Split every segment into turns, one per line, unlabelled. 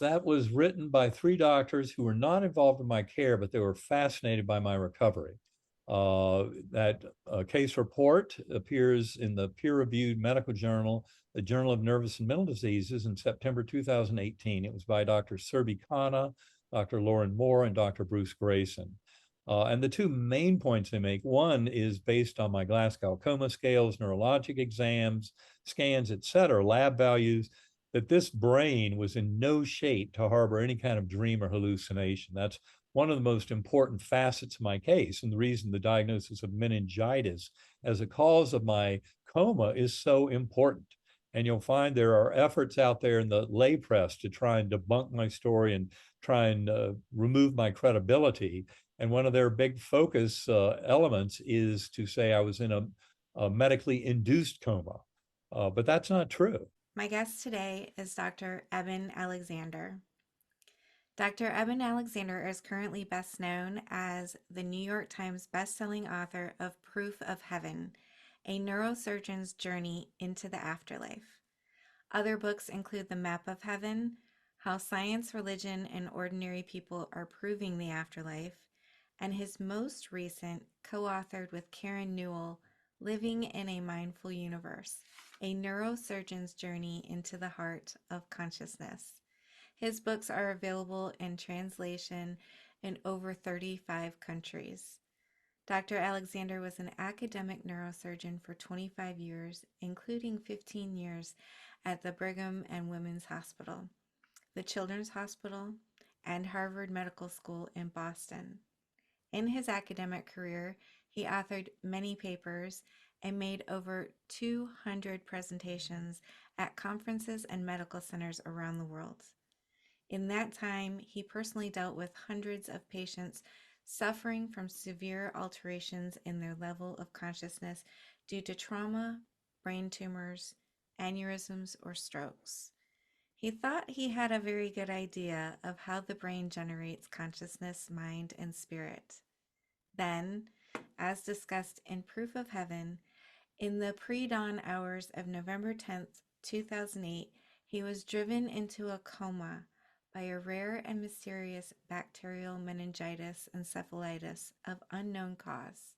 That was written by three doctors who were not involved in my care, but they were fascinated by my recovery. That case report appears in the peer-reviewed medical journal, the Journal of Nervous and Mental Diseases, in September 2018. It was by Dr. Serbi Khanna, Dr. Lauren Moore, and Dr. Bruce Grayson. And the two main points they make, one is based on my Glasgow coma scales, neurologic exams, scans, et cetera, lab values, that this brain was in no shape to harbor any kind of dream or hallucination. That's one of the most important facets of my case. And the reason the diagnosis of meningitis as a cause of my coma is so important. And you'll find there are efforts out there in the lay press to try and debunk my story and try and remove my credibility. And one of their big focus elements is to say I was in a medically induced coma. But that's not true.
My guest today is Dr. Eben Alexander. Dr. Eben Alexander is currently best known as the New York Times bestselling author of Proof of Heaven, a neurosurgeon's journey into the afterlife. Other books include The Map of Heaven, How Science, Religion, and Ordinary People Are Proving the Afterlife, and his most recent, co-authored with Karen Newell, Living in a Mindful Universe, a neurosurgeon's journey into the heart of consciousness. His books are available in translation in over 35 countries. Dr. Alexander was an academic neurosurgeon for 25 years, including 15 years at the Brigham and Women's Hospital, the Children's Hospital, and Harvard Medical School in Boston. In his academic career, he authored many papers and made over 200 presentations at conferences and medical centers around the world. In that time, he personally dealt with hundreds of patients suffering from severe alterations in their level of consciousness due to trauma, brain tumors, aneurysms, or strokes. He thought he had a very good idea of how the brain generates consciousness, mind, and spirit. Then, as discussed in Proof of Heaven, in the pre-dawn hours of November 10th, 2008, he was driven into a coma by a rare and mysterious bacterial meningitis encephalitis of unknown cause.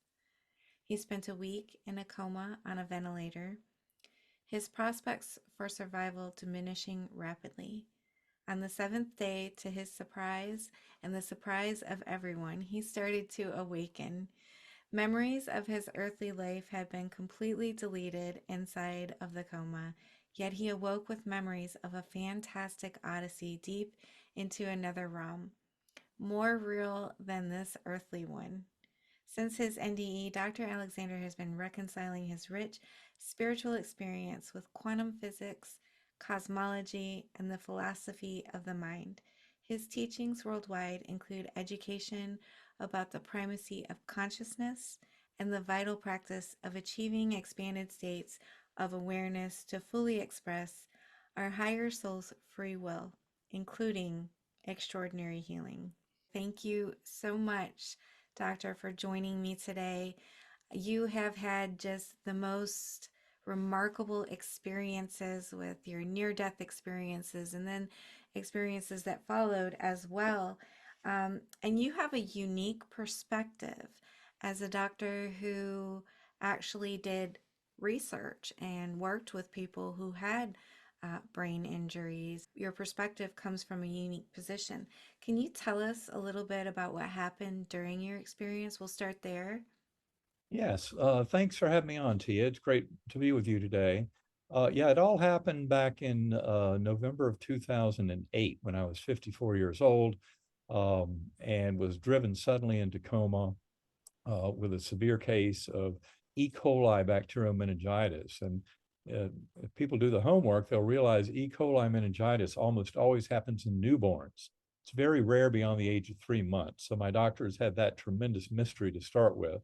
He spent a week in a coma on a ventilator, his prospects for survival diminishing rapidly. On the seventh day, to his surprise and the surprise of everyone, he started to awaken. Memories of his earthly life had been completely deleted inside of the coma, yet he awoke with memories of a fantastic odyssey deep into another realm, more real than this earthly one. Since his NDE, Dr. Alexander has been reconciling his rich spiritual experience with quantum physics, cosmology, and the philosophy of the mind. His teachings worldwide include education about the primacy of consciousness and the vital practice of achieving expanded states of awareness to fully express our higher soul's free will, including extraordinary healing. Thank you so much, Doctor, for joining me today. You have had just the most remarkable experiences with your near death experiences and then experiences that followed as well. And you have a unique perspective as a doctor who actually did research and worked with people who had brain injuries. Your perspective comes from a unique position. Can you tell us a little bit about what happened during your experience? We'll start there.
Yes, thanks for having me on, Tia. It's great to be with you today. Yeah, it all happened back in November of 2008 when I was 54 years old and was driven suddenly into coma with a severe case of E. coli bacterial meningitis. And if people do the homework, they'll realize E. coli meningitis almost always happens in newborns. It's very rare beyond the age of 3 months. So my doctors had that tremendous mystery to start with.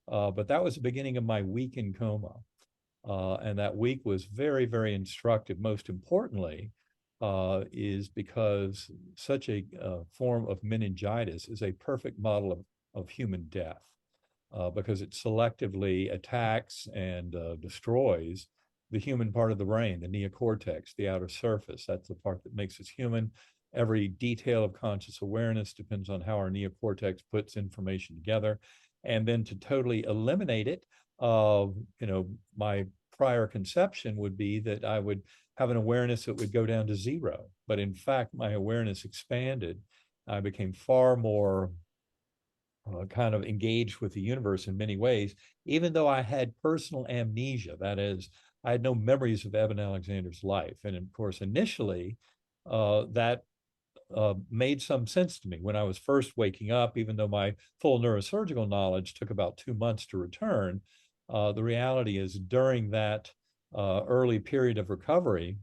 But that was the beginning of my week in coma. And that week was very, very instructive. Most importantly, is because such a form of meningitis is a perfect model of human death because it selectively attacks and destroys the human part of the brain, the neocortex, the outer surface. That's the part that makes us human. every detail of conscious awareness depends on how our neocortex puts information together. And then to totally eliminate it, my prior conception would be that I would have an awareness that would go down to zero. But in fact, my awareness expanded. I became far more kind of engaged with the universe in many ways, even though I had personal amnesia. That is, I had no memories of Eben Alexander's life. And of course, initially, that made some sense to me when I was first waking up, even though my full neurosurgical knowledge took about 2 months to return. The reality is, during that early period of recovery,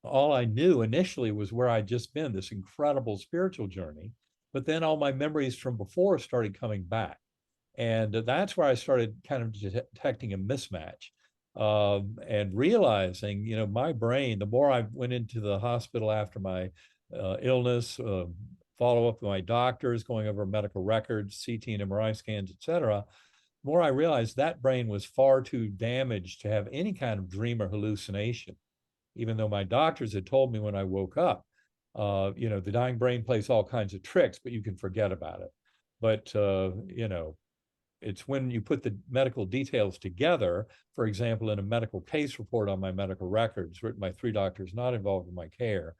all I knew initially was where I'd just been, this incredible spiritual journey. But then all my memories from before started coming back. And that's where I started kind of detecting a mismatch and realizing, my brain, the more I went into the hospital after my illness, follow up with my doctors, going over medical records, CT and MRI scans, et cetera, the more I realized that brain was far too damaged to have any kind of dream or hallucination, even though my doctors had told me when I woke up, the dying brain plays all kinds of tricks, but you can forget about it. But, it's when you put the medical details together, for example, in a medical case report on my medical records written by 3 doctors not involved in my care,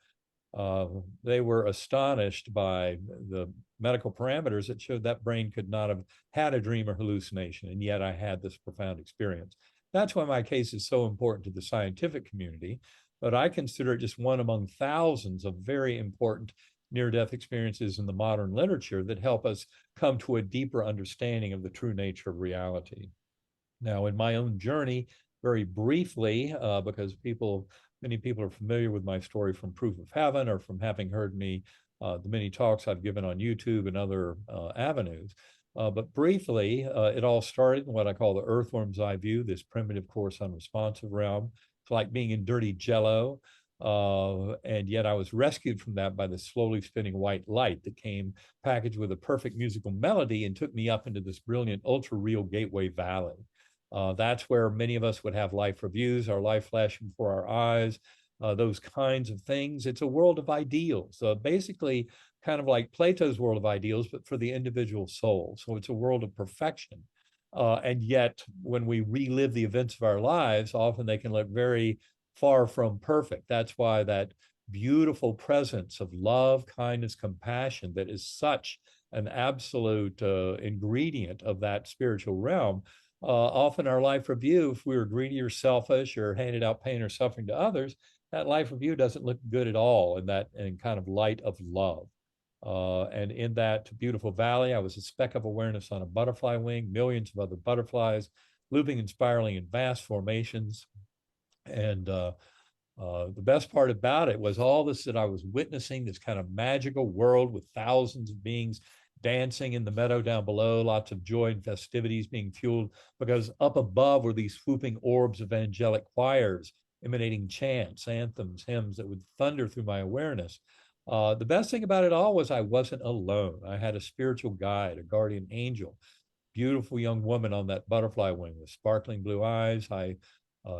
they were astonished by the medical parameters that showed that brain could not have had a dream or hallucination, and yet I had this profound experience. That's why my case is so important to the scientific community, but I consider it just one among thousands of very important near-death experiences in the modern literature that help us come to a deeper understanding of the true nature of reality. Now, in my own journey, very briefly, because many people are familiar with my story from Proof of Heaven or from having heard me, the many talks I've given on YouTube and other avenues. But briefly, it all started in what I call the earthworm's eye view, this primitive, coarse, unresponsive realm. It's like being in dirty jello. And yet I was rescued from that by the slowly spinning white light that came packaged with a perfect musical melody and took me up into this brilliant, ultra real gateway valley. That's where many of us would have life reviews, our life flashing before our eyes, those kinds of things. It's a world of ideals, basically kind of like Plato's world of ideals, but for the individual soul. So it's a world of perfection. And yet, when we relive the events of our lives, often they can look very far from perfect. That's why that beautiful presence of love, kindness, compassion that is such an absolute ingredient of that spiritual realm. Often our life review, if we were greedy or selfish or handed out pain or suffering to others, that life review doesn't look good at all in that kind of light of love. And in that beautiful valley, I was a speck of awareness on a butterfly wing, millions of other butterflies, looping and spiraling in vast formations. And the best part about it was all this that I was witnessing, this kind of magical world with thousands of beings dancing in the meadow down below, lots of joy and festivities being fueled, because up above were these swooping orbs of angelic choirs emanating chants, anthems, hymns that would thunder through my awareness. The best thing about it all was I wasn't alone. I had a spiritual guide, a guardian angel, beautiful young woman on that butterfly wing with sparkling blue eyes, high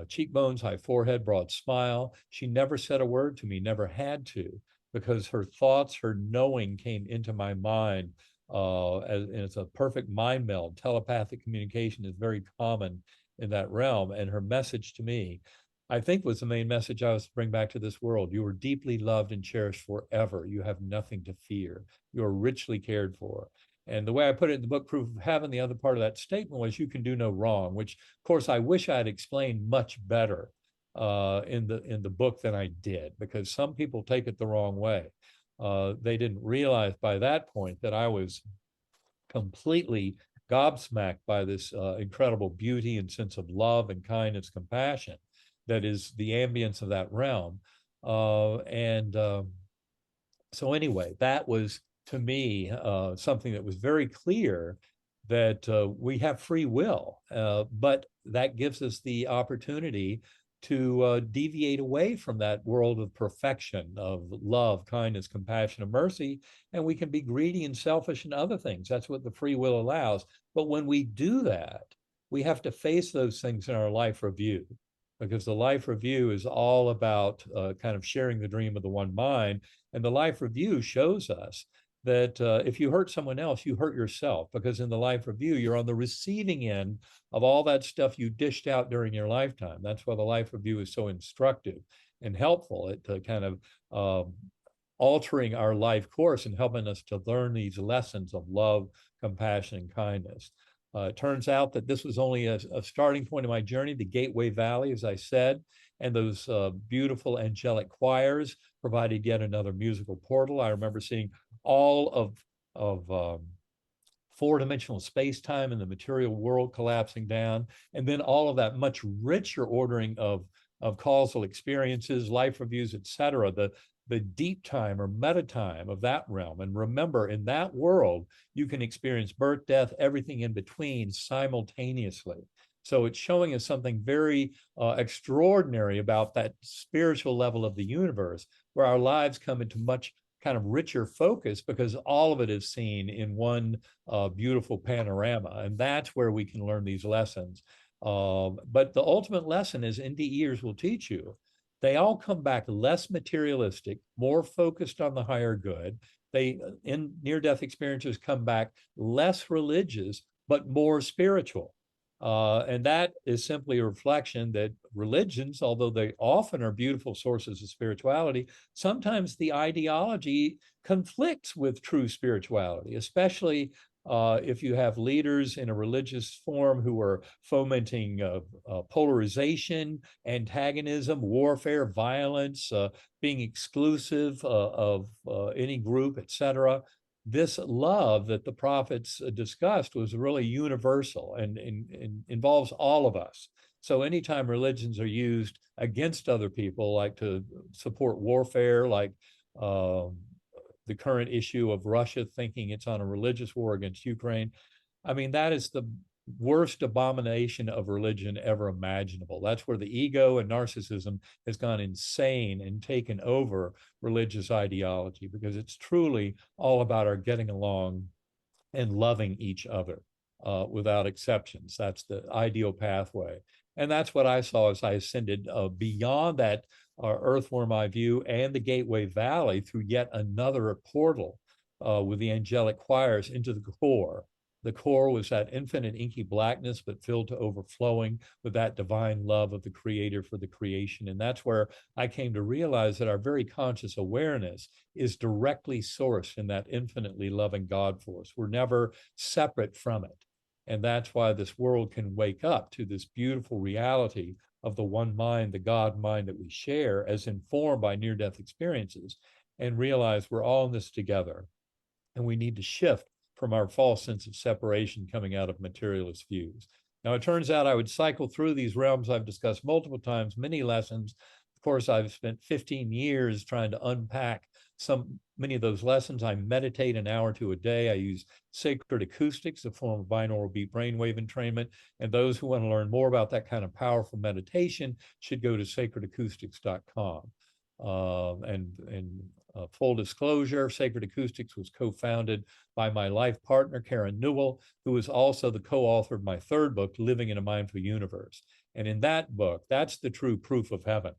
cheekbones, high forehead, broad smile. She never said a word to me, never had to, because her thoughts, her knowing came into my mind. And it's a perfect mind meld. Telepathic communication is very common in that realm. And her message to me, I think, was the main message I was to bring back to this world. You are deeply loved and cherished forever. You have nothing to fear. You are richly cared for. And the way I put it in the book, Proof of Heaven, the other part of that statement was, you can do no wrong, which, of course, I wish I had explained much better in the book than I did, because some people take it the wrong way. They didn't realize by that point that I was completely gobsmacked by this incredible beauty and sense of love and kindness, compassion that is the ambience of that realm. So anyway, that was, to me, something that was very clear, that we have free will, but that gives us the opportunity to deviate away from that world of perfection, of love, kindness, compassion, and mercy, and we can be greedy and selfish and other things. That's what the free will allows. But when we do that, we have to face those things in our life review, because the life review is all about kind of sharing the dream of the one mind And the life review shows us that if you hurt someone else, you hurt yourself, because in the life review, you're on the receiving end of all that stuff you dished out during your lifetime. That's why the life review is so instructive and helpful at kind of altering our life course and helping us to learn these lessons of love, compassion, and kindness. It turns out that this was only a starting point of my journey, the Gateway Valley, as I said, and those beautiful angelic choirs provided yet another musical portal. I remember seeing all of four-dimensional space-time and the material world collapsing down, and then all of that much richer ordering of causal experiences, life reviews, et cetera, the deep time or meta time of that realm. And remember, in that world, you can experience birth, death, everything in between simultaneously. So it's showing us something very extraordinary about that spiritual level of the universe, where our lives come into much kind of richer focus because all of it is seen in one beautiful panorama. And that's where we can learn these lessons. But the ultimate lesson, as NDEers will teach you, they all come back less materialistic, more focused on the higher good. They, in near-death experiences, come back less religious, but more spiritual. And that is simply a reflection that religions, although they often are beautiful sources of spirituality, sometimes the ideology conflicts with true spirituality, especially if you have leaders in a religious form who are fomenting polarization, antagonism, warfare, violence, being exclusive of any group, etc. This love that the prophets discussed was really universal and involves all of us. So anytime religions are used against other people, like to support warfare, like the current issue of Russia thinking it's on a religious war against Ukraine, I mean, that is the worst abomination of religion ever imaginable. That's where the ego and narcissism has gone insane and taken over religious ideology, because it's truly all about our getting along and loving each other without exceptions. That's the ideal pathway. And that's what I saw as I ascended beyond that earthworm eye view and the Gateway Valley through yet another portal with the angelic choirs into the core. The core was that infinite inky blackness, but filled to overflowing with that divine love of the creator for the creation. And that's where I came to realize that our very conscious awareness is directly sourced in that infinitely loving God force. We're never separate from it. And that's why this world can wake up to this beautiful reality of the one mind, the God mind that we share, as informed by near-death experiences, and realize we're all in this together. And we need to shift from our false sense of separation coming out of materialist views. Now, it turns out I would cycle through these realms I've discussed multiple times, many lessons. Of course, I've spent 15 years trying to unpack many of those lessons. I meditate an hour to a day. I use sacred acoustics, a form of binaural beat brainwave entrainment. And those who want to learn more about that kind of powerful meditation should go to sacredacoustics.com. Full disclosure, Sacred Acoustics was co-founded by my life partner, Karen Newell, who is also the co-author of my third book, Living in a Mindful Universe. And in that book, that's the true proof of heaven.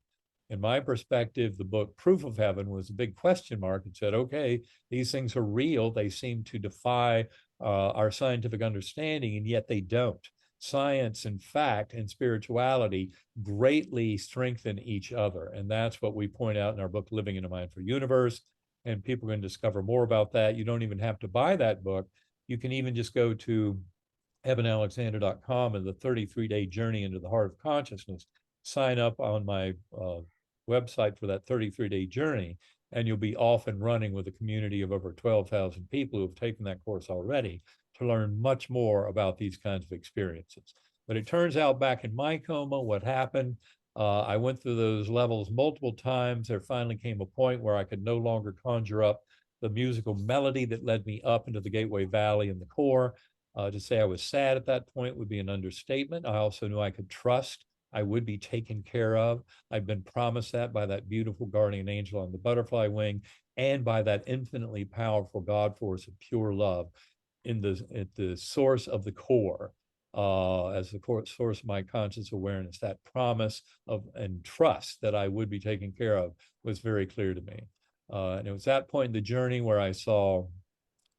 In my perspective, the book Proof of Heaven was a big question mark and said, okay, these things are real. They seem to defy our scientific understanding, and yet they don't. Science and fact and spirituality greatly strengthen each other. And that's what we point out in our book, Living in a Mindful Universe. And people can discover more about that. You don't even have to buy that book. You can even just go to ebenalexander.com and the 33-day journey into the heart of consciousness. Sign up on my website for that 33-day journey, and you'll be off and running with a community of over 12,000 people who have taken that course already to learn much more about these kinds of experiences. But it turns out back in my coma, what happened, I went through those levels multiple times. There finally came a point where I could no longer conjure up the musical melody that led me up into the Gateway Valley and the core. To say I was sad at that point would be an understatement. I also knew I could trust I would be taken care of. I've been promised that by that beautiful guardian angel on the butterfly wing and by that infinitely powerful God force of pure love at the source of the core, as the source of my conscious awareness. That promise of and trust that I would be taken care of was very clear to me. And it was that point in the journey where I saw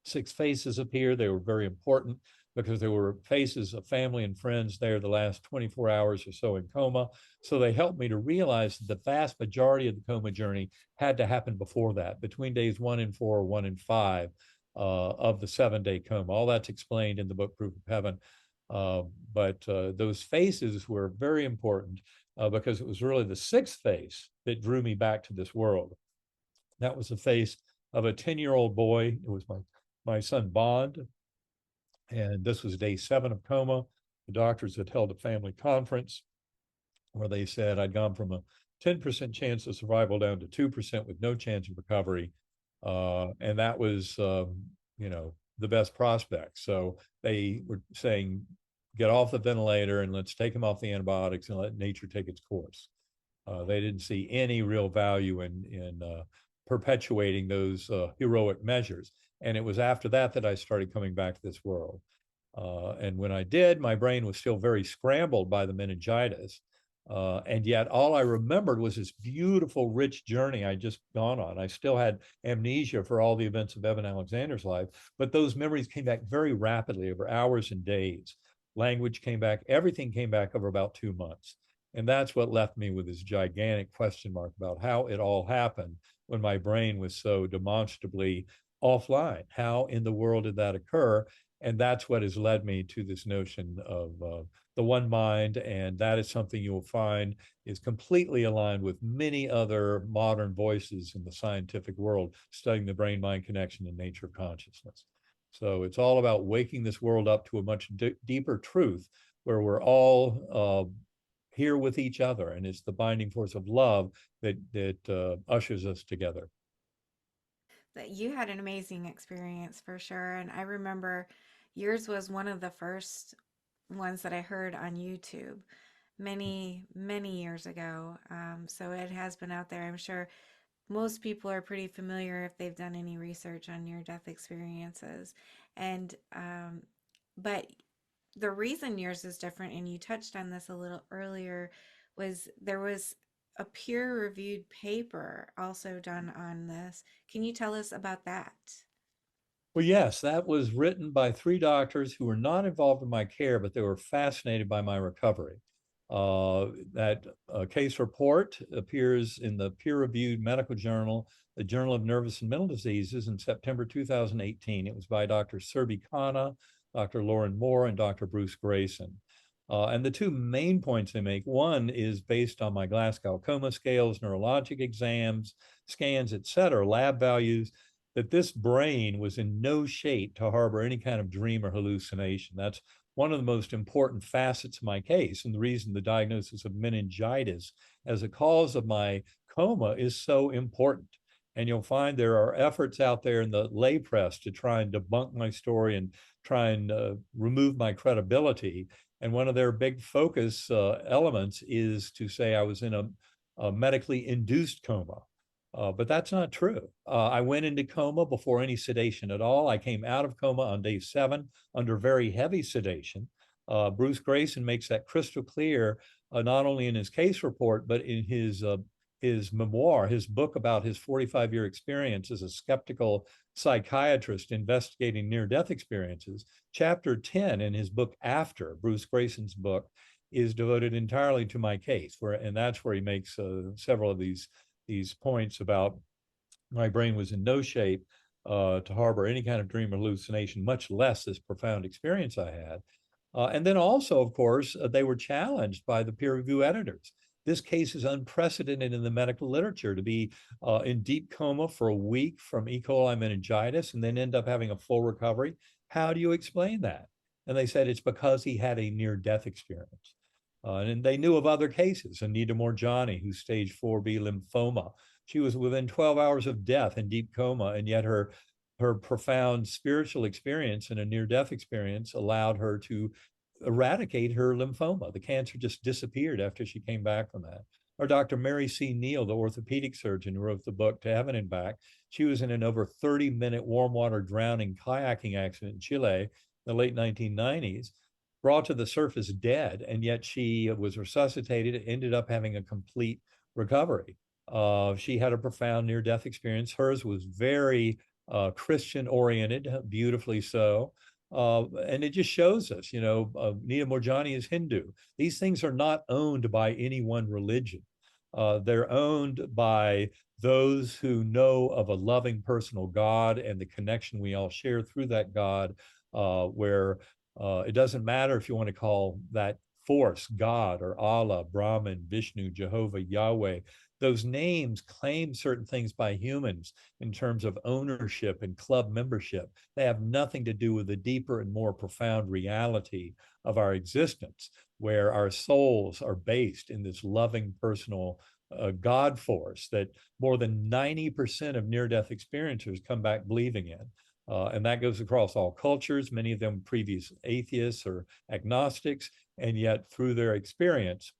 six faces appear. They were very important because there were faces of family and friends there the last 24 hours or so in coma. So they helped me to realize that the vast majority of the coma journey had to happen before that, between days 1 and 4, 1 and 5 of the 7-day coma. All that's explained in the book Proof of Heaven. But those faces were very important because it was really the sixth face that drew me back to this world. That was the face of a 10-year-old boy. It was my son Bond, and this was day 7 of coma. The doctors had held a family conference where they said I'd gone from a 10% chance of survival down to 2% with no chance of recovery. And that was, the best prospect. So they were saying, get off the ventilator and let's take him off the antibiotics and let nature take its course. They didn't see any real value in perpetuating those heroic measures. And it was after that that I started coming back to this world. And when I did, my brain was still very scrambled by the meningitis. And yet all I remembered was this beautiful, rich journey I'd just gone on. I still had amnesia for all the events of Eben Alexander's life, but those memories came back very rapidly over hours and days. Language came back, everything came back over about 2 months. And that's what left me with this gigantic question mark about how it all happened when my brain was so demonstrably offline. How in the world did that occur? And that's what has led me to this notion of the one mind. And that is something you will find is completely aligned with many other modern voices in the scientific world studying the brain mind connection and nature of consciousness. So it's all about waking this world up to a much deeper truth where we're all here with each other, and it's the binding force of love that ushers us together.
That you had an amazing experience for sure. And I remember yours was one of the first ones that I heard on YouTube many, many years ago. So it has been out there. I'm sure most people are pretty familiar if they've done any research on near death experiences. And, but the reason yours is different, and you touched on this a little earlier, was there was a peer reviewed paper also done on this. Can you tell us about that?
Well, yes, that was written by three doctors who were not involved in my care, but they were fascinated by my recovery. That case report appears in the peer-reviewed medical journal, the Journal of Nervous and Mental Diseases, in September 2018. It was by Dr. Serbi Khanna, Dr. Lauren Moore, and Dr. Bruce Grayson. And the two main points they make, one is based on my Glasgow coma scales, neurologic exams, scans, et cetera, lab values, that this brain was in no shape to harbor any kind of dream or hallucination. That's one of the most important facets of my case. And the reason the diagnosis of meningitis as a cause of my coma is so important. And you'll find there are efforts out there in the lay press to try and debunk my story and try and remove my credibility. And one of their big focus elements is to say I was in a medically induced coma. But that's not true. I went into coma before any sedation at all. I came out of coma on day 7 under very heavy sedation. Bruce Grayson makes that crystal clear, not only in his case report, but in his memoir, his book about his 45-year experience as a skeptical psychiatrist investigating near-death experiences. Chapter 10 in his book After, Bruce Grayson's book, is devoted entirely to my case, and that's where he makes several of these points about my brain was in no shape to harbor any kind of dream or hallucination, much less this profound experience I had. And then also, of course, they were challenged by the peer review editors. This case is unprecedented in the medical literature to be in deep coma for a week from E. coli meningitis and then end up having a full recovery. How do you explain that? And they said it's because he had a near death experience. And they knew of other cases. Anita Morjani, who's stage 4B lymphoma. She was within 12 hours of death in deep coma, and yet her profound spiritual experience and a near-death experience allowed her to eradicate her lymphoma. The cancer just disappeared after she came back from that. Or Dr. Mary C. Neal, the orthopedic surgeon who wrote the book To Heaven and Back. She was in an over 30-minute warm water drowning kayaking accident in Chile in the late 1990s, brought to the surface dead, and yet she was resuscitated, ended up having a complete recovery. She had a profound near-death experience. Hers was very Christian-oriented, beautifully so. And it just shows us, Nita Morjani is Hindu. These things are not owned by any one religion. They're owned by those who know of a loving personal God and the connection we all share through that God, where it doesn't matter if you want to call that force God or Allah, Brahman, Vishnu, Jehovah, Yahweh. Those names claim certain things by humans in terms of ownership and club membership. They have nothing to do with the deeper and more profound reality of our existence, where our souls are based in this loving personal God force that more than 90% of near-death experiencers come back believing in. And that goes across all cultures, many of them previous atheists or agnostics, and yet through their experience,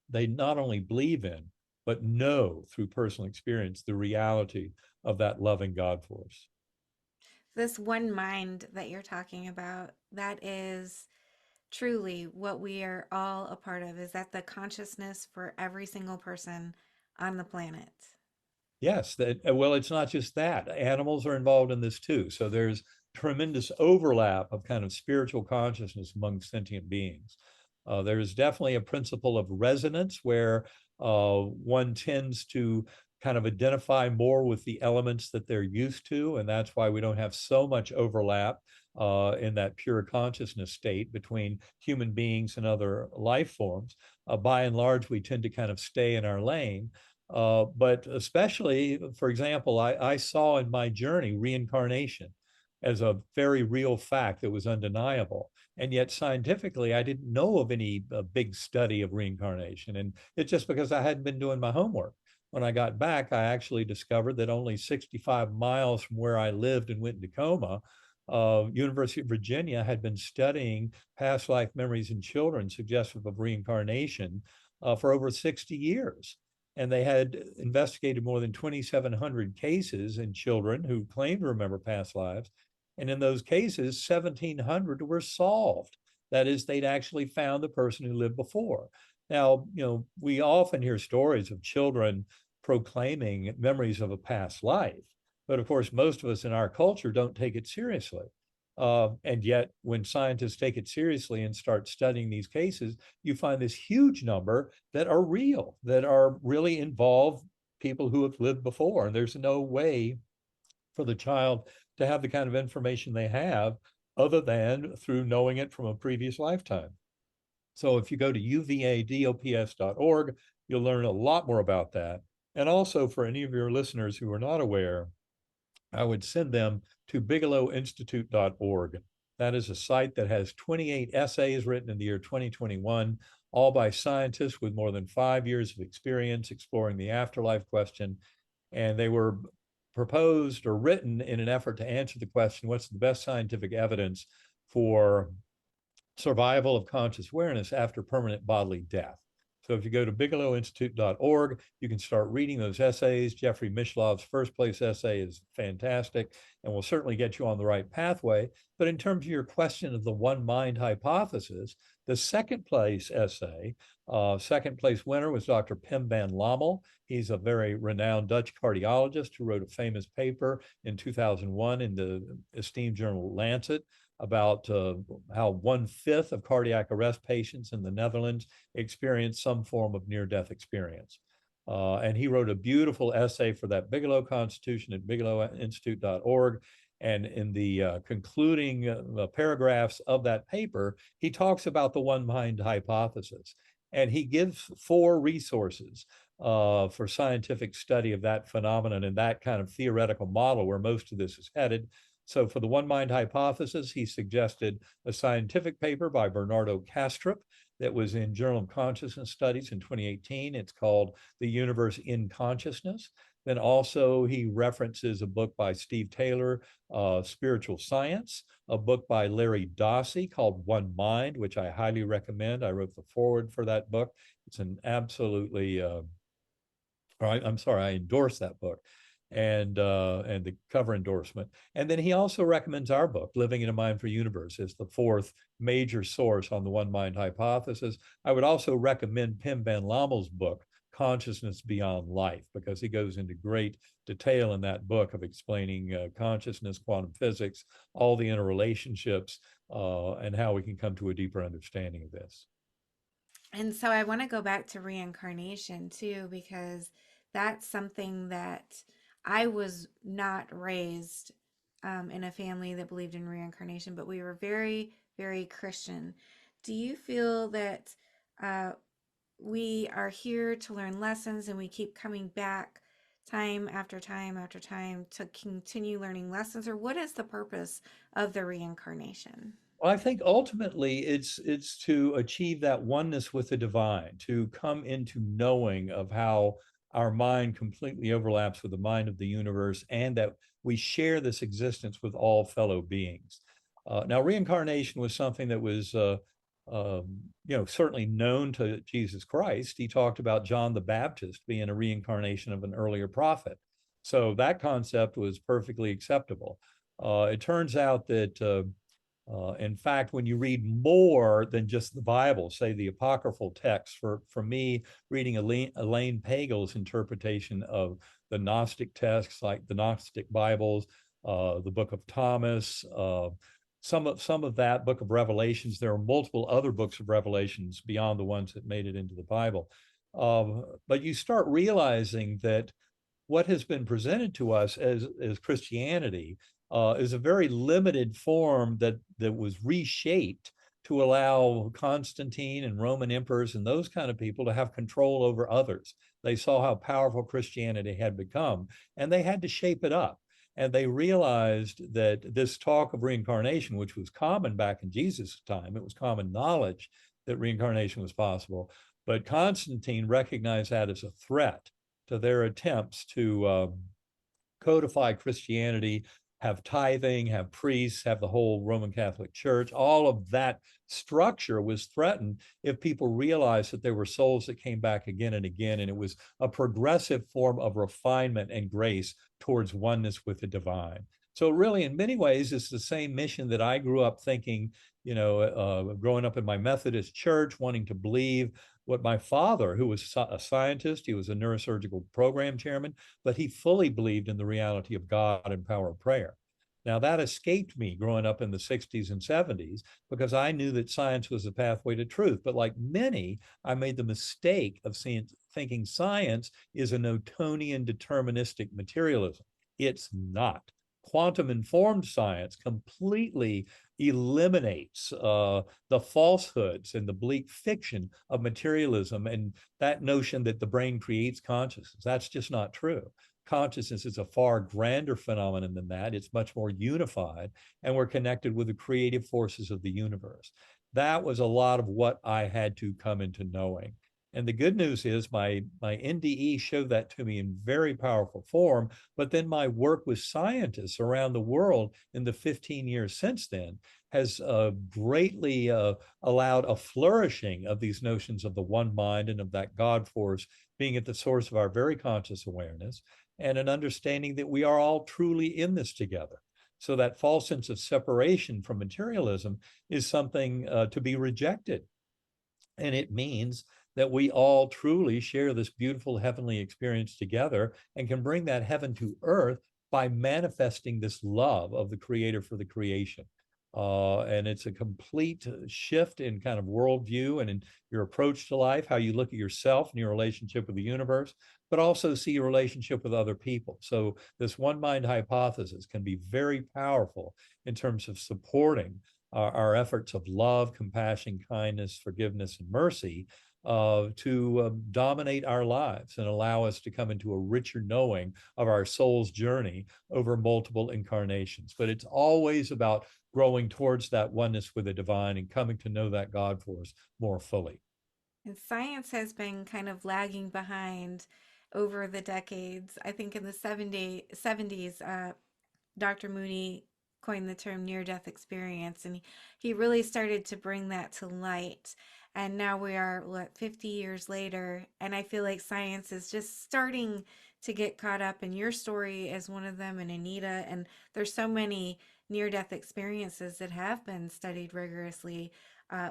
they not only believe in, but know through personal experience the reality of that loving God force.
This one mind that you're talking about, that is truly what we are all a part of, is that the consciousness for every single person on the planet.
Yes, well, it's not just that. Animals are involved in this too. So there's tremendous overlap of kind of spiritual consciousness among sentient beings. There's definitely a principle of resonance where one tends to kind of identify more with the elements that they're used to, and that's why we don't have so much overlap in that pure consciousness state between human beings and other life forms. By and large, we tend to kind of stay in our lane. But especially, for example, I saw in my journey reincarnation as a very real fact that was undeniable. And yet, scientifically, I didn't know of any big study of reincarnation. And it's just because I hadn't been doing my homework. When I got back, I actually discovered that only 65 miles from where I lived and went into coma, University of Virginia had been studying past life memories in children suggestive of reincarnation for over 60 years. And they had investigated more than 2,700 cases in children who claimed to remember past lives. And in those cases, 1,700 were solved. That is, they'd actually found the person who lived before. Now, we often hear stories of children proclaiming memories of a past life. But of course, most of us in our culture don't take it seriously. And yet, when scientists take it seriously and start studying these cases, you find this huge number that are real, that are really involve people who have lived before. And there's no way for the child to have the kind of information they have other than through knowing it from a previous lifetime. So if you go to uvadops.org, you'll learn a lot more about that. And also, for any of your listeners who are not aware, I would send them to bigelowinstitute.org. That is a site that has 28 essays written in the year 2021, all by scientists with more than 5 years of experience exploring the afterlife question. And they were proposed or written in an effort to answer the question, what's the best scientific evidence for survival of conscious awareness after permanent bodily death? So if you go to bigelowinstitute.org, you can start reading those essays. Jeffrey Mishlov's first place essay is fantastic and will certainly get you on the right pathway. But in terms of your question of the one mind hypothesis, the second place essay, second place winner was Dr. Pim van Lommel. He's a very renowned Dutch cardiologist who wrote a famous paper in 2001 in the esteemed journal Lancet about how 1/5 of cardiac arrest patients in the Netherlands experience some form of near-death experience. And he wrote a beautiful essay for that Bigelow Constitution at bigelowinstitute.org. And in the concluding paragraphs of that paper, he talks about the one mind hypothesis. And he gives 4 resources for scientific study of that phenomenon and that kind of theoretical model where most of this is headed. So for the one mind hypothesis, he suggested a scientific paper by Bernardo Kastrup that was in Journal of Consciousness Studies in 2018. It's called The Universe in Consciousness. Then also he references a book by Steve Taylor, Spiritual Science, a book by Larry Dossey called One Mind, which I highly recommend. I wrote the foreword for that book. It's an absolutely, I endorse that book and the cover endorsement. And then he also recommends our book, Living in a Mindful Universe, as the 4th major source on the one mind hypothesis. I would also recommend Pim van Lommel's book consciousness beyond life, because he goes into great detail in that book of explaining consciousness, quantum physics, all the interrelationships, and how we can come to a deeper understanding of this.
And so I want to go back to reincarnation too, because that's something that I was not raised in a family that believed in reincarnation, but we were very, very Christian. Do you feel that uh, we are here to learn lessons and we keep coming back time after time after time to continue learning lessons? Or what is the purpose of the reincarnation?
Well, I think ultimately it's to achieve that oneness with the divine, to come into knowing of how our mind completely overlaps with the mind of the universe, and that we share this existence with all fellow beings. Now, reincarnation was something that was, certainly known to Jesus Christ. He talked about John the Baptist being a reincarnation of an earlier prophet, so that concept was perfectly acceptable. It turns out that. In fact, when you read more than just the Bible, say the apocryphal texts, for me, reading Elaine Pagel's interpretation of the Gnostic texts, like the Gnostic Bibles, the Book of Thomas, some of that Book of Revelations. There are multiple other books of Revelations beyond the ones that made it into the Bible. But you start realizing that what has been presented to us as Christianity is a very limited form that was reshaped to allow Constantine and Roman emperors and those kind of people to have control over others. They saw how powerful Christianity had become, and they had to shape it up. And they realized that this talk of reincarnation, which was common back in Jesus' time, it was common knowledge that reincarnation was possible. But Constantine recognized that as a threat to their attempts to codify Christianity, have tithing, have priests, have the whole Roman Catholic Church. All of that structure was threatened if people realized that there were souls that came back again and again, and it was a progressive form of refinement and grace towards oneness with the divine. So really, in many ways, it's the same mission that I grew up thinking, growing up in my Methodist church, wanting to believe what my father, who was a scientist, he was a neurosurgical program chairman, but he fully believed in the reality of God and power of prayer. Now, that escaped me growing up in the 60s and 70s because I knew that science was the pathway to truth. But like many, I made the mistake of thinking science is a Newtonian deterministic materialism. It's not. Quantum informed science completely eliminates the falsehoods and the bleak fiction of materialism and that notion that the brain creates consciousness. That's just not true. Consciousness is a far grander phenomenon than that. It's much more unified, and we're connected with the creative forces of the universe. That was a lot of what I had to come into knowing. And the good news is my NDE showed that to me in very powerful form. But then my work with scientists around the world in the 15 years since then has greatly allowed a flourishing of these notions of the one mind and of that God force being at the source of our very conscious awareness, and an understanding that we are all truly in this together. So that false sense of separation from materialism is something to be rejected. And it means that we all truly share this beautiful heavenly experience together and can bring that heaven to earth by manifesting this love of the creator for the creation. And it's a complete shift in kind of worldview and in your approach to life, how you look at yourself and your relationship with the universe, but also see your relationship with other people. So this one mind hypothesis can be very powerful in terms of supporting our efforts of love, compassion, kindness, forgiveness, and mercy to dominate our lives and allow us to come into a richer knowing of our soul's journey over multiple incarnations. But it's always about growing towards that oneness with the divine and coming to know that God for us more fully.
And science has been kind of lagging behind over the decades. I think in the 70s, Dr. Mooney coined the term near death experience, and he really started to bring that to light. And now we are, what, 50 years later, and I feel like science is just starting to get caught up. And your story is one of them, and Anita, and there's so many near death experiences that have been studied rigorously.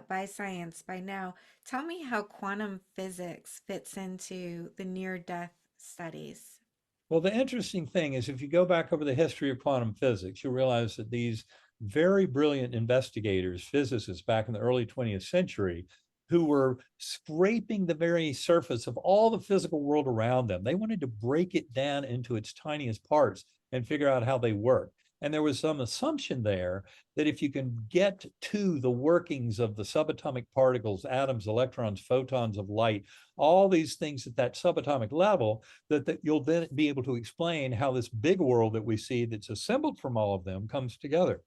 by science by now. Tell me how quantum physics fits into the near death studies.
Well, the interesting thing is if you go back over the history of quantum physics, you'll realize that these very brilliant investigators, physicists back in the early 20th century, who were scraping the very surface of all the physical world around them, they wanted to break it down into its tiniest parts and figure out how they work. And there was some assumption there that if you can get to the workings of the subatomic particles, atoms, electrons, photons of light, all these things at that subatomic level, that you'll then be able to explain how this big world that we see that's assembled from all of them comes together.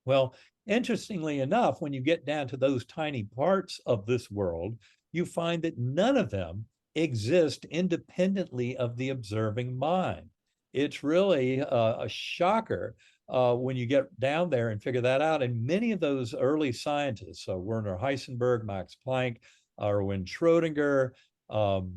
Well, interestingly enough, when you get down to those tiny parts of this world, you find that none of them exist independently of the observing mind. It's really a shocker when you get down there and figure that out. And many of those early scientists, so Werner Heisenberg, Max Planck, Erwin Schrödinger, um,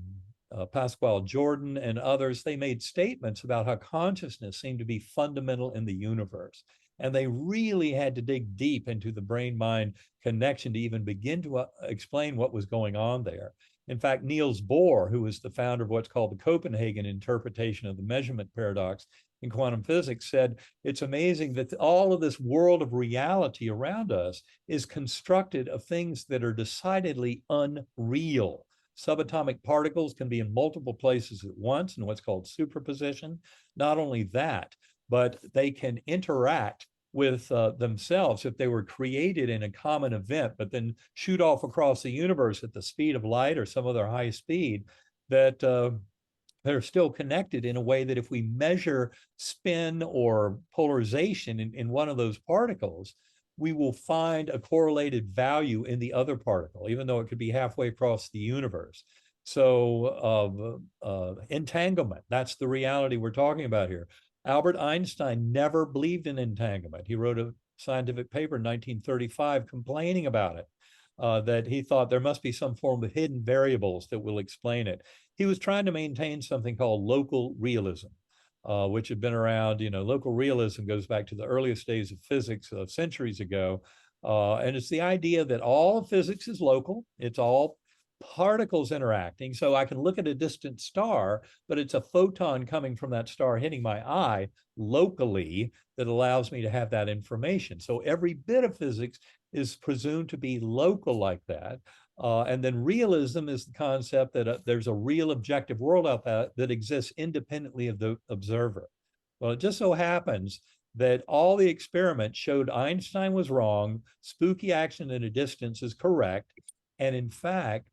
Pascual Jordan, and others, they made statements about how consciousness seemed to be fundamental in the universe. And they really had to dig deep into the brain mind connection to even begin to explain what was going on there. In fact, Niels Bohr, who was the founder of what's called the Copenhagen interpretation of the measurement paradox in quantum physics, said it's amazing that all of this world of reality around us is constructed of things that are decidedly unreal. Subatomic particles can be in multiple places at once in what's called superposition. Not only that, but they can interact with themselves if they were created in a common event, but then shoot off across the universe at the speed of light or some other high speed, that they're still connected in a way that if we measure spin or polarization in one of those particles, we will find a correlated value in the other particle, even though it could be halfway across the universe. So entanglement, that's the reality we're talking about here. Albert Einstein never believed in entanglement. He wrote a scientific paper in 1935 complaining about it, that he thought there must be some form of hidden variables that will explain it. He was trying to maintain something called local realism, which had been around. Local realism goes back to the earliest days of physics centuries ago. And it's the idea that all physics is local. It's all particles interacting. So I can look at a distant star, but it's a photon coming from that star hitting my eye locally that allows me to have that information. So every bit of physics is presumed to be local like that. And then realism is the concept that there's a real objective world out there that exists independently of the observer. Well, it just so happens that all the experiments showed Einstein was wrong, spooky action at a distance is correct. And in fact,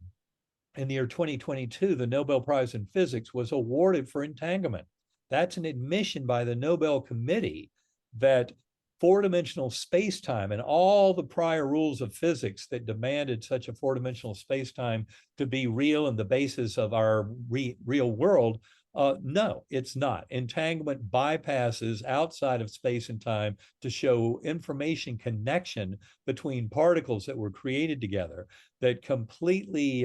in the year 2022, the Nobel Prize in Physics was awarded for entanglement. That's an admission by the Nobel Committee that four-dimensional space-time and all the prior rules of physics that demanded such a four-dimensional space-time to be real and the basis of our real world, no, it's not. Entanglement bypasses outside of space and time to show information connection between particles that were created together that completely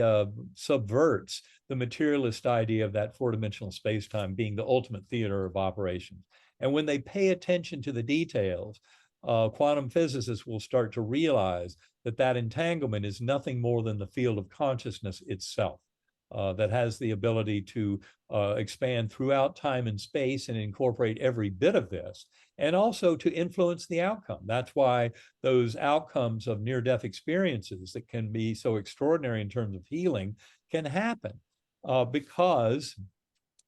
subverts the materialist idea of that four-dimensional space-time being the ultimate theater of operations. And when they pay attention to the details, quantum physicists will start to realize that that entanglement is nothing more than the field of consciousness itself. That has the ability to expand throughout time and space and incorporate every bit of this, and also to influence the outcome. That's why those outcomes of near-death experiences that can be so extraordinary in terms of healing can happen, because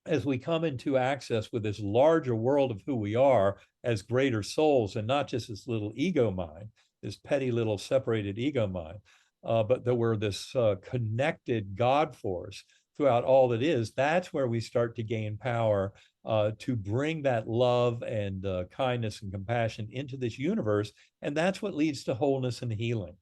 as we come into access with this larger world of who we are as greater souls and not just this little ego mind, this petty little separated ego mind, but that we're this connected God force throughout all that is, that's where we start to gain power to bring that love and kindness and compassion into this universe. And that's what leads to wholeness and healing.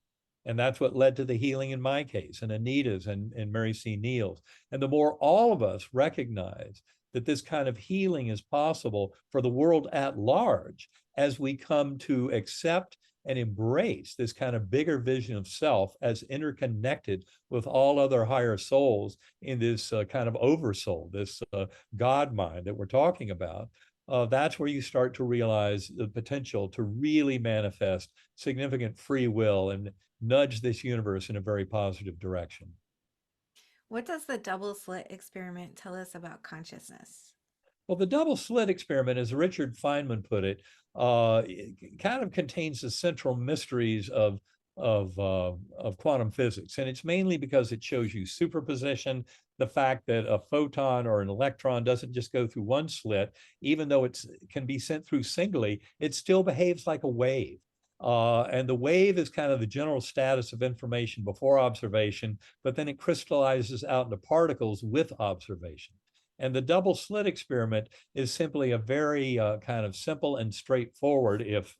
And that's what led to the healing in my case, and Anita's and Mary C. Neal's. And the more all of us recognize that this kind of healing is possible for the world at large, as we come to accept and embrace this kind of bigger vision of self as interconnected with all other higher souls in this kind of oversoul, this God mind that we're talking about, that's where you start to realize the potential to really manifest significant free will and nudge this universe in a very positive direction.
What does the double slit experiment tell us about consciousness?
Well, the double slit experiment, as Richard Feynman put it, kind of contains the central mysteries of quantum physics, and it's mainly because it shows you superposition, the fact that a photon or an electron doesn't just go through one slit, even though it can be sent through singly, it still behaves like a wave. And the wave is kind of the general status of information before observation, but then it crystallizes out into particles with observation. And the double slit experiment is simply a very kind of simple and straightforward, if,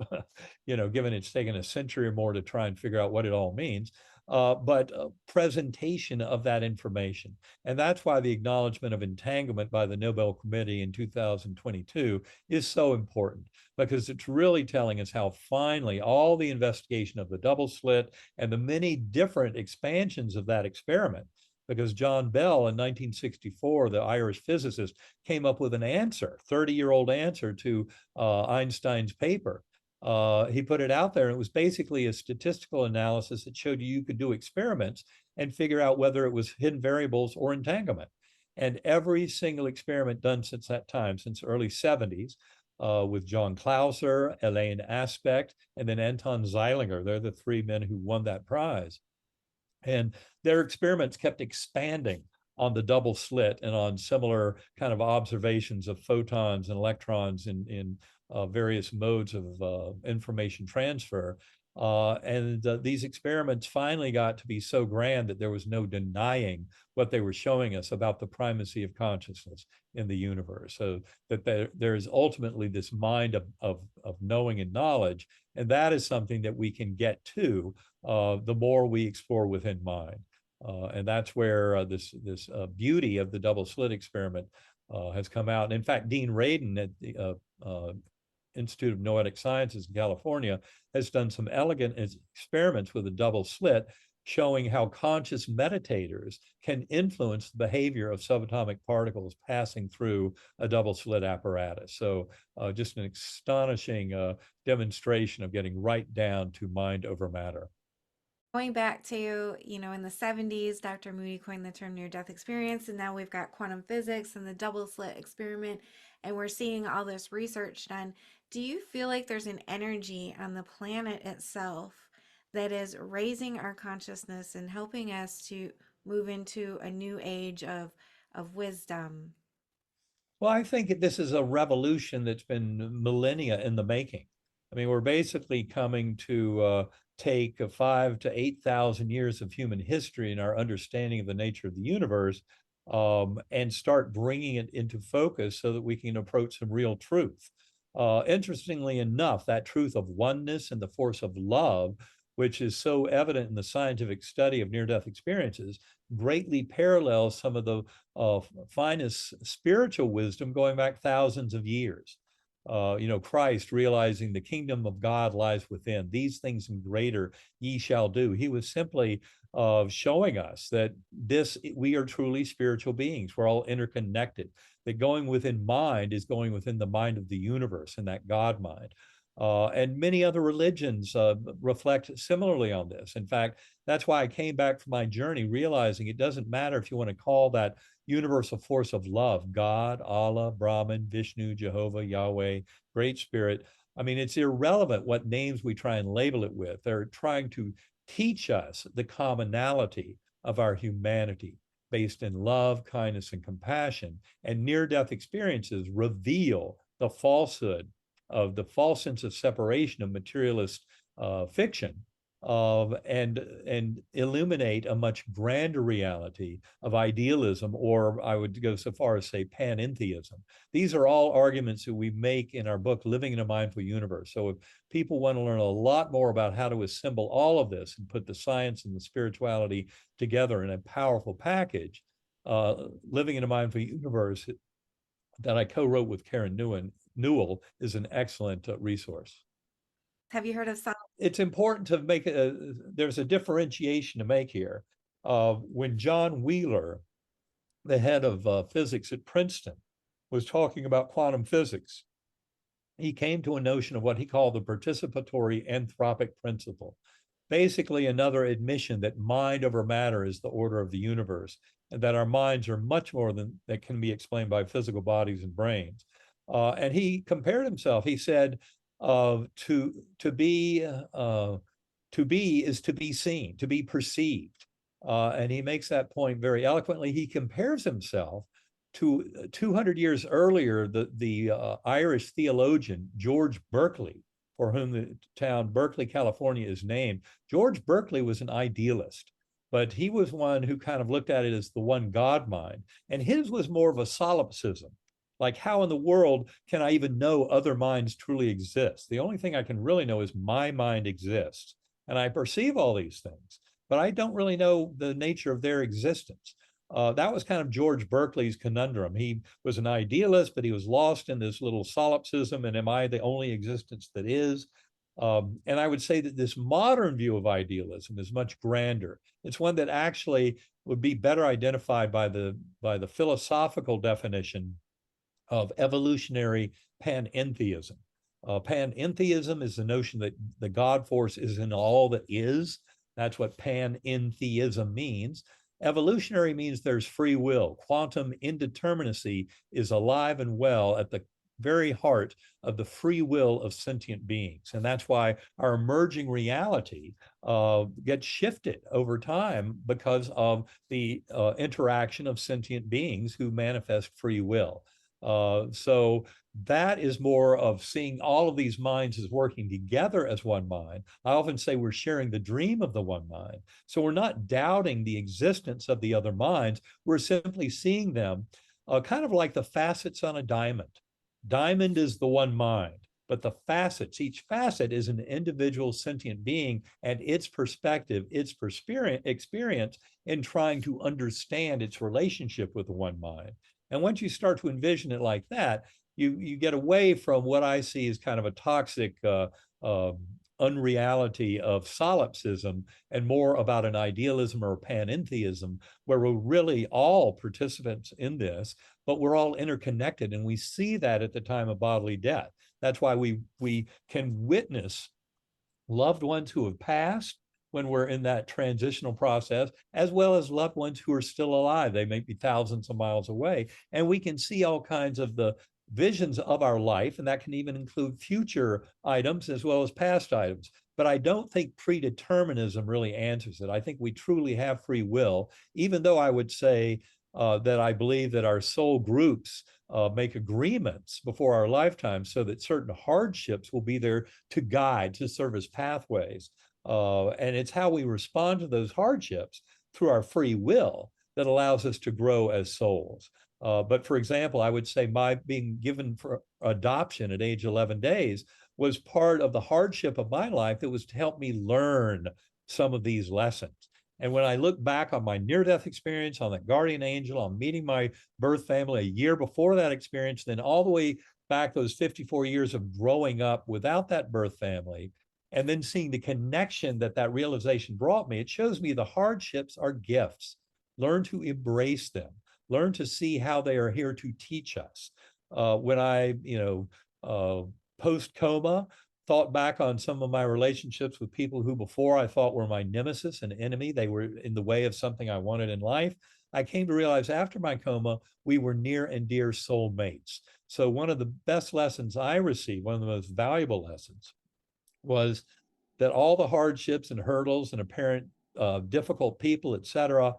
given it's taken a century or more to try and figure out what it all means, but presentation of that information. And that's why the acknowledgement of entanglement by the Nobel Committee in 2022 is so important, because it's really telling us how finally all the investigation of the double slit and the many different expansions of that experiment, because John Bell in 1964, the Irish physicist, came up with an answer, 30-year-old answer to Einstein's paper. He put it out there, and it was basically a statistical analysis that showed you could do experiments and figure out whether it was hidden variables or entanglement. And every single experiment done since that time, since the early 70s, with John Clauser, Elaine Aspect, and then Anton Zeilinger, they're the three men who won that prize. And their experiments kept expanding on the double slit and on similar kind of observations of photons and electrons in various modes of information transfer. And these experiments finally got to be so grand that there was no denying what they were showing us about the primacy of consciousness in the universe. So that there is ultimately this mind of knowing and knowledge. And that is something that we can get to the more we explore within mind. And that's where this beauty of the double slit experiment has come out. And in fact, Dean Radin at the Institute of Noetic Sciences in California has done some elegant experiments with a double slit, showing how conscious meditators can influence the behavior of subatomic particles passing through a double slit apparatus. So just an astonishing demonstration of getting right down to mind over matter.
Going back to, in the 70s, Dr. Moody coined the term near death experience, and now we've got quantum physics and the double slit experiment, and we're seeing all this research done. Do you feel like there's an energy on the planet itself that is raising our consciousness and helping us to move into a new age of wisdom?
Well, I think this is a revolution that's been millennia in the making. I mean, we're basically coming to take 5 to 8,000 years of human history and our understanding of the nature of the universe, and start bringing it into focus so that we can approach some real truth. Interestingly enough, that truth of oneness and the force of love, which is so evident in the scientific study of near-death experiences, greatly parallels some of the finest spiritual wisdom going back thousands of years. Christ realizing the kingdom of God lies within. These things and greater ye shall do. He was simply showing us that we are truly spiritual beings. We're all interconnected. That going within mind is going within the mind of the universe and that God mind. And many other religions reflect similarly on this. In fact, that's why I came back from my journey realizing it doesn't matter if you want to call that universal force of love God, Allah, Brahman, Vishnu, Jehovah, Yahweh, Great Spirit. I mean, it's irrelevant what names we try and label it with. They're trying to teach us the commonality of our humanity based in love, kindness, and compassion. And near death experiences reveal the falsehood of the false sense of separation of materialist fiction, and illuminate a much grander reality of idealism, or I would go so far as say panentheism. These are all arguments that we make in our book, Living in a Mindful Universe. So if people want to learn a lot more about how to assemble all of this and put the science and the spirituality together in a powerful package, Living in a Mindful Universe that I co-wrote with Karen Newell is an excellent resource.
Have you heard of
It's important to make there's a differentiation to make here. When John Wheeler, the head of physics at Princeton, was talking about quantum physics, he came to a notion of what he called the participatory anthropic principle. Basically, another admission that mind over matter is the order of the universe, and that our minds are much more than that can be explained by physical bodies and brains. And he compared himself. He said, to be is to be seen, to be perceived. And he makes that point very eloquently. He compares himself to 200 years earlier, the Irish theologian George Berkeley, for whom the town Berkeley, California is named. George Berkeley was an idealist, but he was one who kind of looked at it as the one God mind. And his was more of a solipsism. Like, how in the world can I even know other minds truly exist? The only thing I can really know is my mind exists. And I perceive all these things, but I don't really know the nature of their existence. That was kind of George Berkeley's conundrum. He was an idealist, but he was lost in this little solipsism. And am I the only existence that is? And I would say that this modern view of idealism is much grander. It's one that actually would be better identified by the philosophical definition of evolutionary panentheism. Panentheism is the notion that the God force is in all that is. That's what panentheism means. Evolutionary means there's free will. Quantum indeterminacy is alive and well at the very heart of the free will of sentient beings. And that's why our emerging reality gets shifted over time because of the interaction of sentient beings who manifest free will. So that is more of seeing all of these minds as working together as one mind. I often say we're sharing the dream of the one mind. So we're not doubting the existence of the other minds. We're simply seeing them kind of like the facets on a diamond. Diamond is the one mind, but the facets, each facet is an individual sentient being and its perspective, its experience in trying to understand its relationship with the one mind. And once you start to envision it like that, you get away from what I see as kind of a toxic unreality of solipsism and more about an idealism or a panentheism, where we're really all participants in this, but we're all interconnected. And we see that at the time of bodily death. That's why we can witness loved ones who have passed when we're in that transitional process, as well as loved ones who are still alive. They may be thousands of miles away. And we can see all kinds of the visions of our life, and that can even include future items as well as past items. But I don't think predeterminism really answers it. I think we truly have free will, even though I would say that I believe that our soul groups make agreements before our lifetime so that certain hardships will be there to guide, to serve as pathways. And it's how we respond to those hardships through our free will that allows us to grow as souls. But for example, I would say my being given for adoption at age 11 days was part of the hardship of my life that was to help me learn some of these lessons. And when I look back on my near-death experience, on that guardian angel, on meeting my birth family a year before that experience, then all the way back those 54 years of growing up without that birth family, and then seeing the connection that that realization brought me, it shows me the hardships are gifts. Learn to embrace them. Learn to see how they are here to teach us. When I, post coma, thought back on some of my relationships with people who before I thought were my nemesis and enemy, they were in the way of something I wanted in life. I came to realize after my coma, we were near and dear soulmates. So one of the best lessons I received, one of the most valuable lessons, was that all the hardships and hurdles and apparent difficult people, et cetera,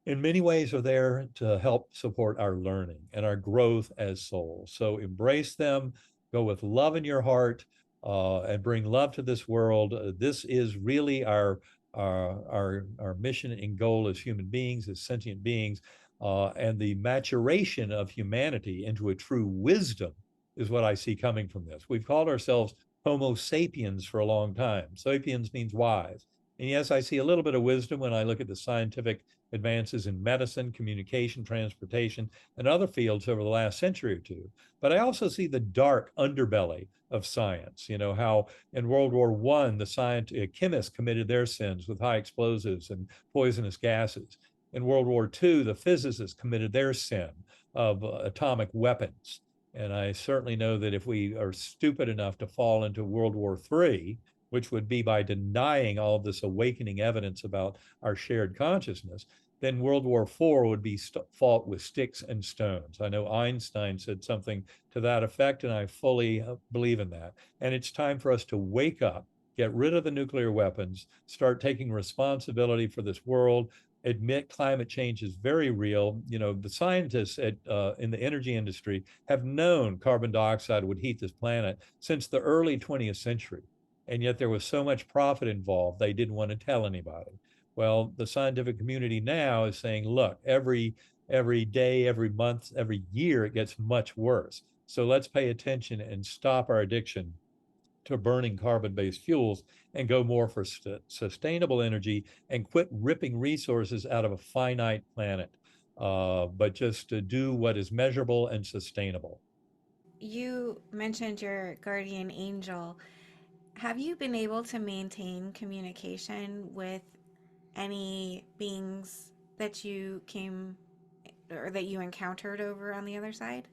in many ways are there to help support our learning and our growth as souls. So embrace them, go with love in your heart, and bring love to this world. This is really our mission and goal as human beings, as sentient beings, and the maturation of humanity into a true wisdom is what I see coming from this. We've called ourselves Homo sapiens for a long time. Sapiens means wise. And yes, I see a little bit of wisdom when I look at the scientific advances in medicine, communication, transportation, and other fields over the last century or two. But I also see the dark underbelly of science. You know, how in World War I, the chemists committed their sins with high explosives and poisonous gases. In World War II, the physicists committed their sin of atomic weapons. And I certainly know that if we are stupid enough to fall into World War III, which would be by denying all this awakening evidence about our shared consciousness, then World War IV would be fought with sticks and stones. I know Einstein said something to that effect, and I fully believe in that. And it's time for us to wake up, get rid of the nuclear weapons, start taking responsibility for this world, admit climate change is very real. You know, the scientists in the energy industry have known carbon dioxide would heat this planet since the early 20th century. And yet there was so much profit involved, they didn't want to tell anybody. Well, the scientific community now is saying, look, every day, every month, every year, it gets much worse. So let's pay attention and stop our addiction to burning carbon-based fuels and go more for sustainable energy and quit ripping resources out of a finite planet, but just to do what is measurable and sustainable.
You mentioned your guardian angel. Have you been able to maintain communication with any beings that you came or that you encountered over on the other side?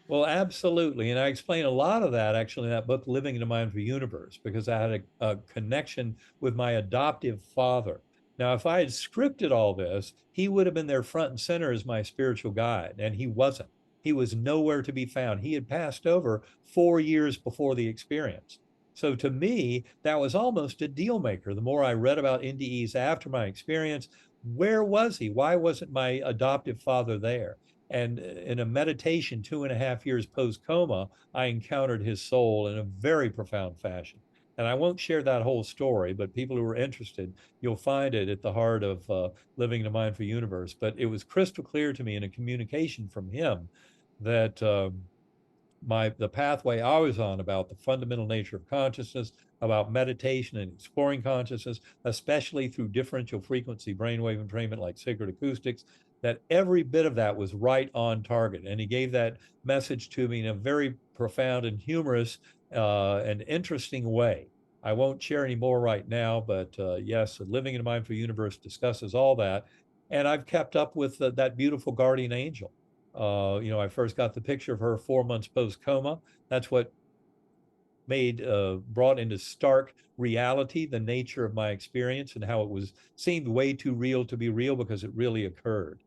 Well, absolutely. And I explain a lot of that actually in that book, Living in a Mindful Universe, because I had a connection with my adoptive father. Now, if I had scripted all this, he would have been there front and center as my spiritual guide, and he wasn't. He was nowhere to be found. He had passed over 4 years before the experience. So to me, that was almost a deal maker. The more I read about NDEs after my experience, where was he? Why wasn't my adoptive father there? And in a meditation 2.5 years post coma, I encountered his soul in a very profound fashion. And I won't share that whole story, but people who are interested, you'll find it at the heart of Living in a Mindful Universe. But it was crystal clear to me in a communication from him that the pathway I was on about the fundamental nature of consciousness, about meditation and exploring consciousness, especially through differential frequency brainwave entrainment like sacred acoustics, that every bit of that was right on target. And he gave that message to me in a very profound and humorous and interesting way. I won't share any more right now, but yes, Living in a Mindful Universe discusses all that. And I've kept up with that beautiful guardian angel. I first got the picture of her 4 months post coma. That's what brought into stark reality the nature of my experience and how it was seemed way too real to be real because it really occurred.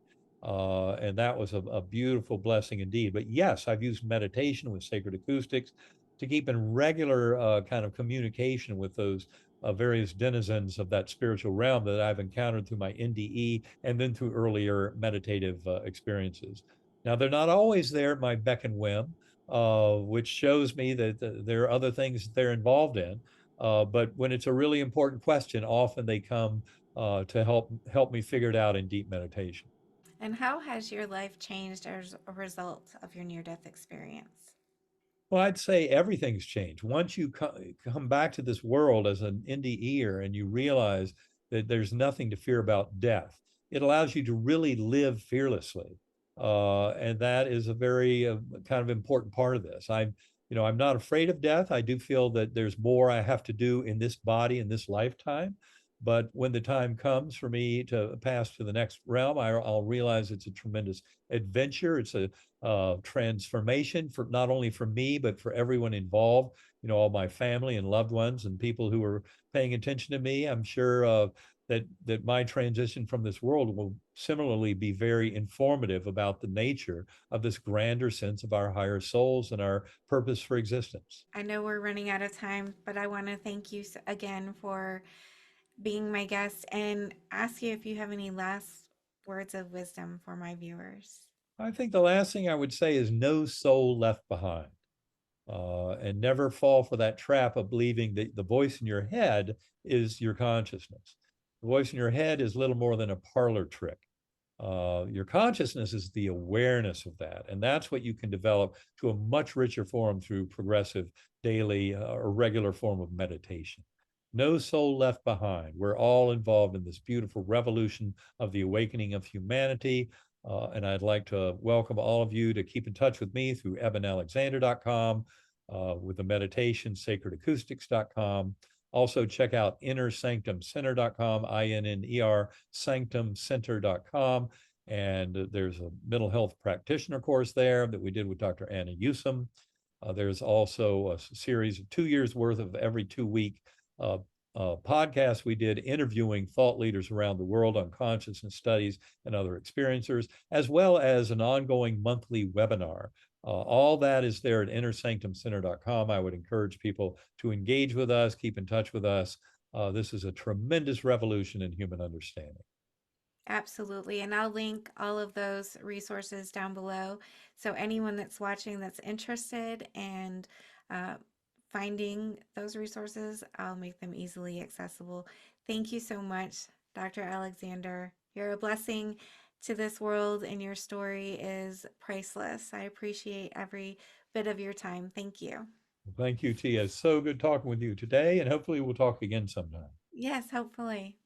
And that was a beautiful blessing indeed. But yes, I've used meditation with sacred acoustics to keep in regular kind of communication with those various denizens of that spiritual realm that I've encountered through my NDE and then through earlier meditative experiences. Now, they're not always there at my beck and whim, which shows me that there are other things that they're involved in. But when it's a really important question, often they come to help me figure it out in deep meditation.
And how has your life changed as a result of your near death experience?
Well, I'd say everything's changed. Once you come back to this world as an NDEer and you realize that there's nothing to fear about death, it allows you to really live fearlessly. And that is a very kind of important part of this. I'm not afraid of death. I do feel that there's more I have to do in this body in this lifetime. But when the time comes for me to pass to the next realm, I'll realize it's a tremendous adventure. It's a transformation for not only for me but for everyone involved. All my family and loved ones and people who are paying attention to me. I'm sure that my transition from this world will similarly be very informative about the nature of this grander sense of our higher souls and our purpose for existence.
I know we're running out of time, but I want to thank you again for being my guest and ask you if you have any last words of wisdom for my viewers.
I think the last thing I would say is no soul left behind. And never fall for that trap of believing that the voice in your head is your consciousness. The voice in your head is little more than a parlor trick. Your consciousness is the awareness of that. And that's what you can develop to a much richer form through progressive daily or regular form of meditation. No soul left behind. We're all involved in this beautiful revolution of the awakening of humanity. And I'd like to welcome all of you to keep in touch with me through ebenalexander.com, with the meditation, sacredacoustics.com. Also, check out innersanctumcenter.com, INNER sanctumcenter.com. And there's a mental health practitioner course there that we did with Dr. Anna Newsom. There's also a series of 2 years worth of every 2 week uh, podcasts we did interviewing thought leaders around the world on consciousness studies and other experiencers, as well as an ongoing monthly webinar. All that is there at innersanctumcenter.com. I would encourage people to engage with us, keep in touch with us. This is a tremendous revolution in human understanding.
Absolutely. And I'll link all of those resources down below. So anyone that's watching that's interested and uh, finding those resources, I'll make them easily accessible. Thank you so much, Dr. Alexander. You're a blessing to this world, and your story is priceless. I appreciate every bit of your time. Thank you.
Thank you, Tia. It's so good talking with you today, and hopefully we'll talk again sometime.
Yes, hopefully.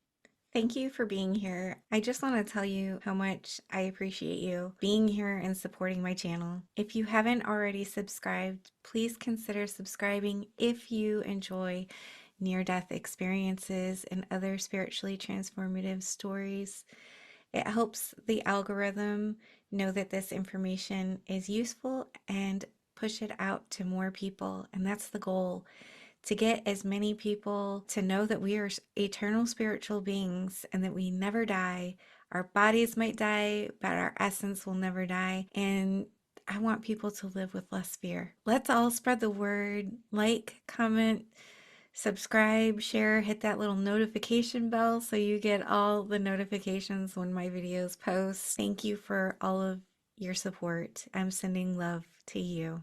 Thank you for being here. I just want to tell you how much I appreciate you being here and supporting my channel. If you haven't already subscribed, please consider subscribing if you enjoy near-death experiences and other spiritually transformative stories. It helps the algorithm know that this information is useful and push it out to more people, and that's the goal, to get as many people to know that we are eternal spiritual beings and that we never die. Our bodies might die, but our essence will never die. And I want people to live with less fear. Let's all spread the word. Like, comment, subscribe, share, hit that little notification bell so you get all the notifications when my videos post. Thank you for all of your support. I'm sending love to you.